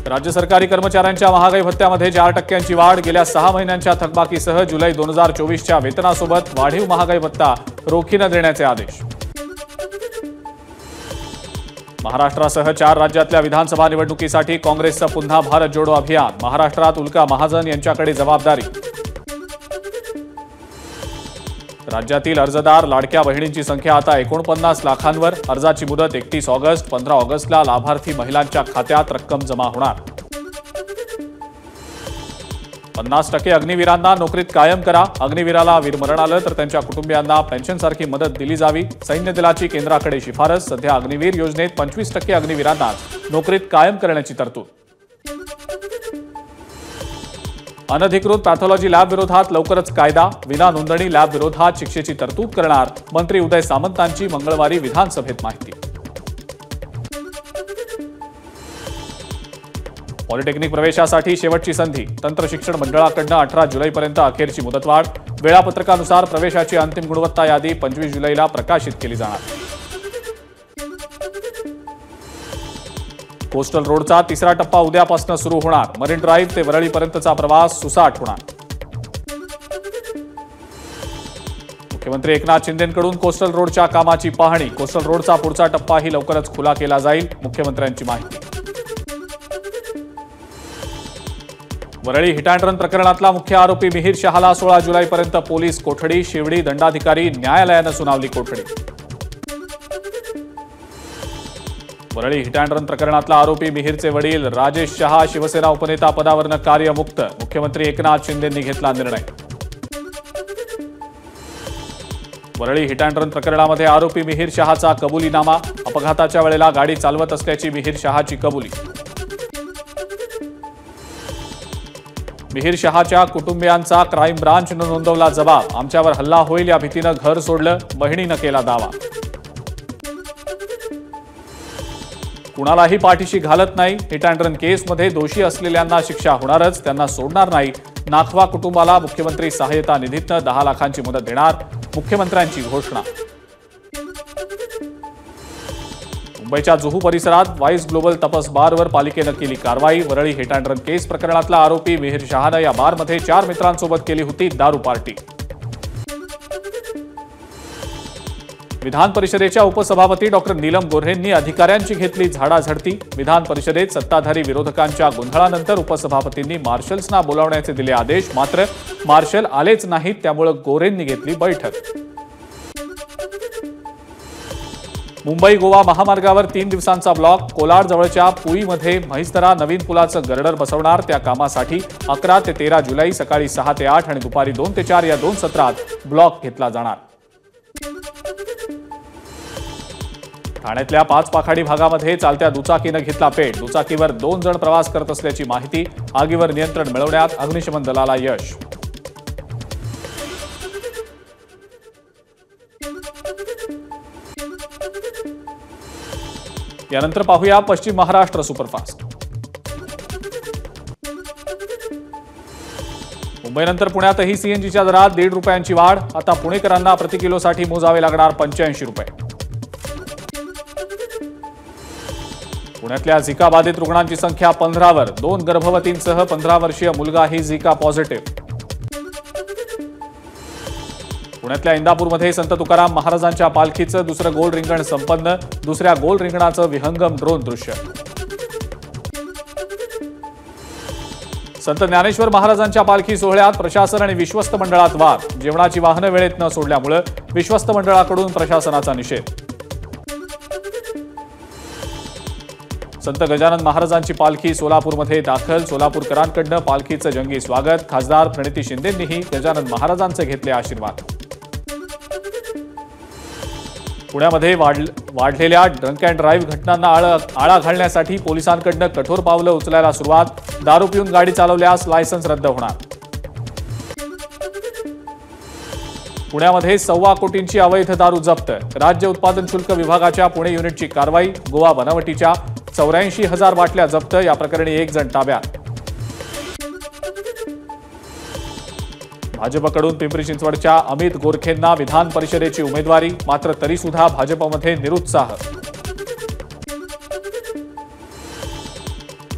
राज्य सरकारी कर्मचाऱ्यांच्या महागाई भत्त्यामध्ये 4% वाढ। गेल्या 6 महिन्यांच्या थकबाकीसह जुलै 2024च्या वेतनासोबत वाढीव महागाई भत्ता रोखीने देण्याचे आदेश। महाराष्ट्रासह 4 राज्यातल्या विधानसभा निवडणुकीसाठी काँग्रेसचं पुन्हा भारत जोडो अभियान। महाराष्ट्रात उल्का महाजन यांच्याकडे जबाबदारी। राज्यातील अर्जदार लाडक्या बहिणींची संख्या आता 49 लाखांवर। अर्जाची मुदत 31 ऑगस्ट। 15 ऑगस्टला लाभार्थी महिलांच्या खात्यात रक्कम जमा होणार। 50% अग्निवीरांना नोकरीत कायम करा। अग्निवीराला वीरमरण आलं तर त्यांच्या कुटुंबियांना पेन्शनसारखी मदत दिली जावी। सैन्य दलाची केंद्राकडे शिफारस। सध्या अग्निवीर योजनेत 25% अग्निवीरांना नोकरीत कायम करण्याची तरतूद। अनधिकृत पॅथॉलॉजी लॅब विरोधात लवकरच कायदा। विना नोंदणी लॅब विरोधात शिक्षेची तरतूद करणार। मंत्री उदय सामंतांची मंगळवारी विधानसभेत माहिती। पॉलिटेक्निक प्रवेशासाठी शेवटची संधी। तंत्र शिक्षण मंडळाकडून 18 जुलैपर्यंत अखेरची मुदतवाढ। वेळापत्रकानुसार प्रवेशाची अंतिम गुणवत्ता यादी 25 जुलैला प्रकाशित केली जाणार। कोस्टल रोडचा 3रा टप्पा उद्यापासून सुरू होणार। मरीन ड्राईव्ह ते वरळीपर्यंतचा प्रवास सुसाट होणार। मुख्यमंत्री एकनाथ शिंदेंकडून कोस्टल रोडच्या कामाची पाहणी। कोस्टल रोडचा पुढचा टप्पाही लवकरच खुला केला जाईल। मुख्यमंत्र्यांची माहिती। वरळी हिट अँड रन प्रकरणातला मुख्य आरोपी मिहीर शहाला 16 जुलैपर्यंत पोलीस कोठडी। शिवडी दंडाधिकारी न्यायालयानं सुनावली कोठडी। वरळी हिट अँड रन प्रकरणातला आरोपी मिहीरचे वडील राजेश शहा शिवसेना उपनेता पदावरनं कार्यमुक्त। मुख्यमंत्री एकनाथ शिंदेंनी घेतला निर्णय। वरळी हिट अँड रन प्रकरणामध्ये आरोपी मिहीर शहाचा कबुलीनामा। अपघाताच्या वेळेला गाडी चालवत असल्याची मिहीर शहाची कबुली। मिहीर शहाच्या कुटुंबियांचा क्राईम ब्रांचनं नोंदवला जबाब। आमच्यावर हल्ला होईल या भीतीनं घर सोडलं, बहिणीनं केला दावा। कुणालाही पाठीशी घालत नाही। हिट अँड रन केसमध्ये दोषी असलेल्यांना शिक्षा होणारच, त्यांना सोडणार नाही। नाखवा कुटुंबाला मुख्यमंत्री सहाय्यता निधीतनं 10 लाखांची मदत देणार। मुख्यमंत्र्यांची घोषणा। मुंबईच्या जुहू परिसरात वाईस ग्लोबल तपस बारवर पालिकेनं केली कारवाई। वरळी हिट अँड रन केस प्रकरणातला आरोपी मिहीर शहानं या बारमध्ये 4 मित्रांसोबत केली होती दारू पार्टी। विधान परिषदेच्या उपसभापती डॉक्टर नीलम गोऱ्हेंनी अधिकाऱ्यांची घेतली झाडाझडती। विधान परिषदेत सत्ताधारी विरोधकांच्या गोंधळानंतर उपसभापतींनी मार्शल्सना बोलावण्याचे दिले आदेश। मात्र मार्शल आलेच नाहीत, त्यामुळे गोऱ्हेंनी घेतली बैठक। मुंबई गोवा महामार्गावर 3 दिवसांचा ब्लॉक। कोलाड जवळच्या पुईमध्ये म्हैसदरा नवीन पुलाचं गर्डर बसवणार। त्या कामासाठी 11 ते 13 जुलै सकाळी 6 ते 8 आणि दुपारी 2 ते 4 या 2 सत्रात ब्लॉक घेतला जाणार। ठाण्यातल्या 5 पाखाडी भागामध्ये चालत्या दुचाकीनं घेतला पेट। दुचाकीवर 2 जण प्रवास करत असल्याची माहिती। आगीवर नियंत्रण मिळवण्यात अग्निशमन दलाला यश। यानंतर पाहूया पश्चिम महाराष्ट्र सुपरफास्ट। मुंबईनंतर पुण्यातही सीएनजीच्या दरात 1.5 रुपयांची वाढ। आता पुणेकरांना प्रति किलोसाठी मोजावे लागणार 85 रुपये। पुण्यातल्या झिका बाधित रुग्णांची संख्या 15वर। 2 गर्भवतींसह 15 वर्षीय मुलगाही झिका पॉझिटिव्ह। पुण्यातल्या इंदापूरमध्ये संत तुकाराम महाराजांच्या पालखीचं दुसरं गोल रिंगण संपन्न। दुसऱ्या गोल रिंगणाचं विहंगम ड्रोन दृश्य। संत ज्ञानेश्वर महाराजांच्या पालखी सोहळ्यात प्रशासन आणि विश्वस्त मंडळात वाद। जेवणाची वाहनं वेळेत न सोडल्यामुळे विश्वस्त मंडळाकडून प्रशासनाचा निषेध। संत गजानन महाराजांची पालखी सोलापूरमध्ये दाखल। सोलापूरकरांकडून पालखीचं जंगी स्वागत। खासदार प्रणिती शिंदेंनीही गजानन महाराजांचे घेतले आशीर्वाद। पुण्यामध्ये वाढलेल्या ड्रंक अँड ड्राईव्ह घटनांना आळा घालण्यासाठी पोलिसांकडून कठोर पावलं उचलायला सुरुवात। दारू पिऊन गाडी चालवल्यास लायसन्स रद्द होणार। पुण्यामध्ये 1.25 कोटींची अवैध दारू जप्त। राज्य उत्पादन शुल्क विभागाच्या पुणे युनिटची कारवाई। गोवा बनावटीच्या 84,000 बाटल्या जप्त। या प्रकरणी 1 जण ताब्यात। भाजपकडून पिंपरी चिंचवडच्या अमित गोरखेंना विधान परिषदेची उमेदवारी। मात्र तरीसुद्धा भाजपमध्ये निरुत्साह।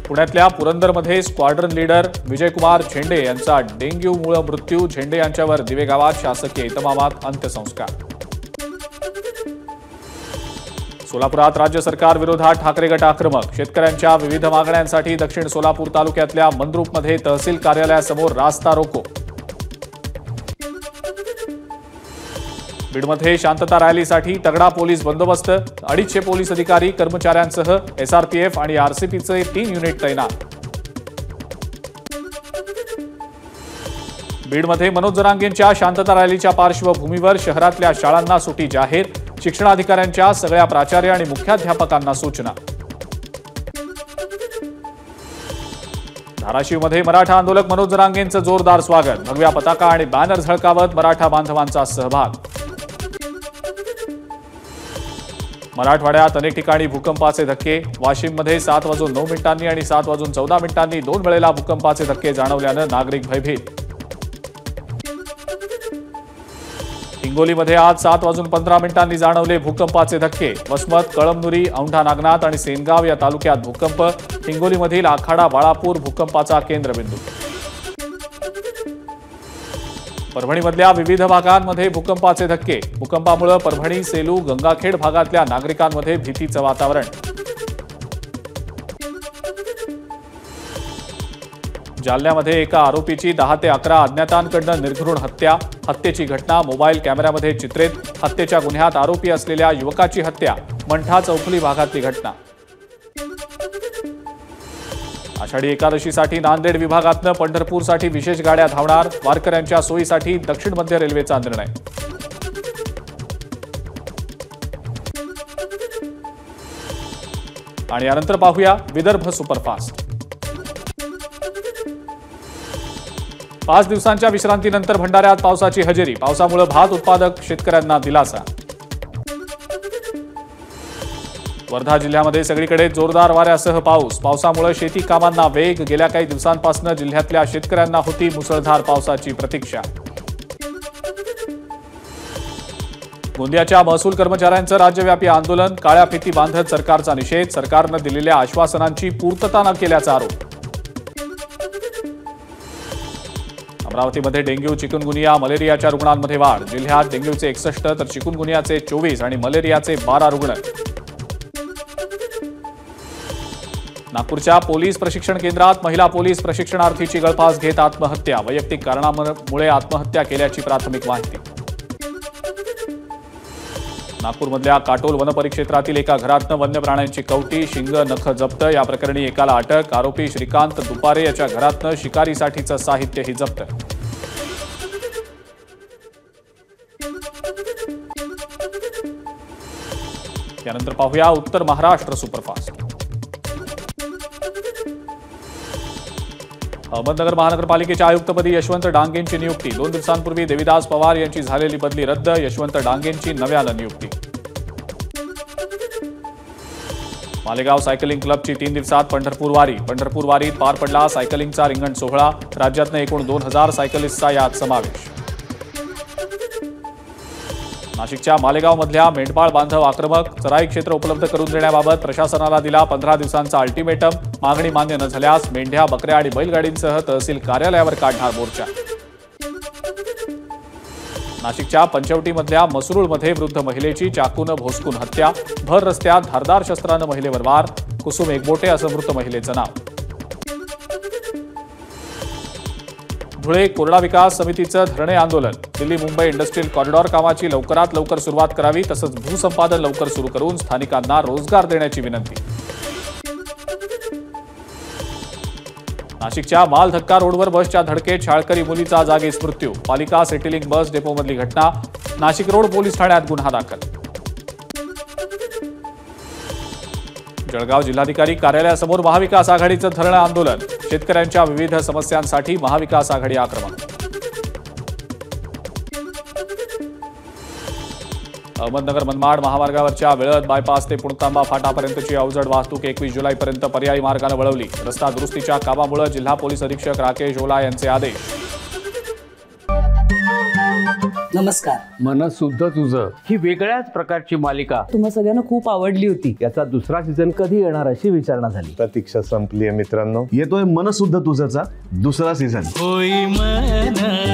पुण्यातल्या पुरंदरमध्ये स्क्वाड्रन लीडर विजयकुमार झेंडे यांचा डेंग्यूमुळे मृत्यू. झेंडे यांच्यावर दिवे गावात शासकीय इतमामात अंत्यसंस्कार. सोलापुरात राज्य सरकार विरोधात ठाकरे गट आक्रमक. शेतकऱ्यांच्या विविध मागण्यांसाठी दक्षिण सोलापूर तालुक्यातल्या मंद्रुपमध्ये तहसील कार्यालयासमोर रास्ता रोको. बीडमध्ये शांतता रॅलीसाठी तगडा पोलीस बंदोबस्त. 250 पोलीस अधिकारी कर्मचाऱ्यांसह एसआरपीएफ आणि आरसीपीचे 3 युनिट तैनात. बीडमध्ये मनोज जरांगेंच्या शांतता रॅलीच्या पार्श्वभूमीवर शहरातल्या शाळांना सुट्टी जाहीर. शिक्षणाधिकाऱ्यांच्या सगळ्या प्राचार्य आणि मुख्याध्यापकांना सूचना. धाराशिवमध्ये मराठा आंदोलक मनोज जरांगेंचं जोरदार स्वागत. भगव्या पताका आणि बॅनर झळकावत मराठा बांधवांचा सहभाग. मराठवाड्यात अनेक ठिकाणी भूकंपाचे धक्के. वाशिममध्ये 7:09 आणि 7:14 2 वेळेला भूकंपाचे धक्के जाणवल्यानं नागरिक भयभीत. हिंगोलीमध्ये आज 7:15 जाणवले भूकंपाचे धक्के. वसमत, कळमनुरी, औंढा नागनाथ आणि सेनगाव या तालुक्यात भूकंप. हिंगोलीमधील आखाडा बाळापूर भूकंपाचा केंद्रबिंदू. परभणीमधल्या विविध भागांमध्ये भूकंपाचे धक्के. भूकंपामुळे परभणी, सेलू, गंगाखेड भागातल्या नागरिकांमध्ये भीतीचं वातावरण. जालन्यामध्ये एका आरोपीची 10 ते 11 अज्ञातांकडून निर्घृण हत्या. हत्येची घटना मोबाईल कॅमेऱ्यामध्ये चित्रित. हत्येच्या गुन्ह्यात आरोपी असलेल्या युवकाची हत्या. मंठा चौफुली भागातली घटना. आषाढी एकादशीसाठी नांदेड विभागातनं पंढरपूरसाठी विशेष गाड्या धावणार. वारकऱ्यांच्या सोयीसाठी दक्षिण मध्य रेल्वेचा निर्णय. आणि यानंतर पाहूया विदर्भ सुपरफास्ट. 5 दिवसांच्या विश्रांतीनंतर भंडाऱ्यात पावसाची हजेरी. पावसामुळे भात उत्पादक शेतकऱ्यांना दिलासा. वर्धा जिल्ह्यामध्ये सगळीकडे जोरदार वाऱ्यासह पाऊस. पावसामुळे शेती कामांना वेग. गेल्या काही दिवसांपासून जिल्ह्यातल्या शेतकऱ्यांना होती मुसळधार पावसाची प्रतीक्षा. गोंदियाच्या महसूल कर्मचाऱ्यांचं राज्यव्यापी आंदोलन. काळ्या फिती बांधत सरकारचा निषेध. सरकारनं दिलेल्या आश्वासनांची पूर्तता न केल्याचा आरोप. अमरावतीमध्ये डेंग्यू, चिकुनगुनिया, मलेरियाच्या रुग्णांमध्ये वाढ. जिल्ह्यात डेंग्यूचे 61 तर चिकुनगुनियाचे 24 आणि मलेरियाचे 12 रुग्ण. नागपूरच्या पोलीस प्रशिक्षण केंद्रात महिला पोलीस प्रशिक्षणार्थीची गळफास घेत आत्महत्या. वैयक्तिक कारणामुळे आत्महत्या केल्याची प्राथमिक माहिती. नागपूरमधल्या काटोल वनपरिक्षेत्रातील एका घरातनं वन्य प्राण्यांची कवटी, शिंग, नख जप्त. या प्रकरणी एकाला अटक. आरोपी श्रीकांत दुपारे याच्या घरातनं शिकारीसाठीचं साहित्यही जप्त. यानंतर पाहूया उत्तर महाराष्ट्र सुपरफास्ट. अहमदनगर महानगरपालिकेच्या आयुक्तपदी यशवंत डांगेंची नियुक्ती. 2 दिवसांपूर्वी देविदास पवार यांची झालेली बदली रद्द. यशवंत डांगेंची नव्यानं नियुक्ती. मालेगाव सायकलिंग क्लबची 3 दिवसात पंढरपूर वारी. पंढरपूर वारीत पार पडला सायकलिंगचा रिंगण सोहळा. राज्यातनं एकूण 2000 सायकलिस्टचा यात समावेश. नाशिकच्या मालेगावमधल्या मेंढपाळ बांधव आक्रमक. चराई क्षेत्र उपलब्ध करून देण्याबाबत प्रशासनाला दिला 15 दिवसांचा अल्टिमेटम. मागणी मान्य न झाल्यास मेंढ्या, बकऱ्या आणि बैलगाडींसह तहसील कार्यालयावर काढणार मोर्चा. नाशिकच्या पंचवटीमधल्या मसरूळमध्ये वृद्ध महिलेची चाकून भोसकून हत्या. भर रस्त्यात धारदार शस्त्रानं महिलेवर वार. कुसुम एकबोटे असं मृत महिलेचं नाव. धुळे कोरडा विकास समितीचं धरणे आंदोलन. दिल्ली मुंबई इंडस्ट्रियल कॉरिडॉर कामाची लवकरात लवकर सुरुवात करावी. तसंच भूसंपादन लवकर सुरू करून स्थानिकांना रोजगार देण्याची विनंती. नाशिकच्या मालधक्का रोडवर बसच्या धडकेत शाळकरी मुलीचा जागीच मृत्यू. पालिका सेटिलिंग बस डेपोमधली घटना. नाशिक रोड पोलीस ठाण्यात गुन्हा दाखल. जळगाव जिल्हाधिकारी कार्यालयासमोर महाविकास आघाडीचं धरणं आंदोलन. शेतकऱ्यांच्या विविध समस्यांसाठी महाविकास आघाडी आक्रमक. अहमदनगर मनमाड महामार्गावरच्या वेळत बायपास ते पुणतांबा फाटापर्यंतची अवजड वाहतूक 21 जुलैपर्यंत पर्यायी मार्गाने वळवली. रस्ता दुरुस्तीच्या कामामुळे जिल्हा पोलीस अधीक्षक राकेश ओला यांचे आदेश. नमस्कार. मन सुद्धा तुझं ही वेगळ्याच प्रकारची मालिका तुम्हा सगळ्यांना खूप आवडली होती. याचा दुसरा सीझन कधी येणार अशी विचारणा झाली. प्रतीक्षा संपली आहे मित्रांनो. येतोय मन सुद्धा तुझाचा दुसरा सीझन. होई मन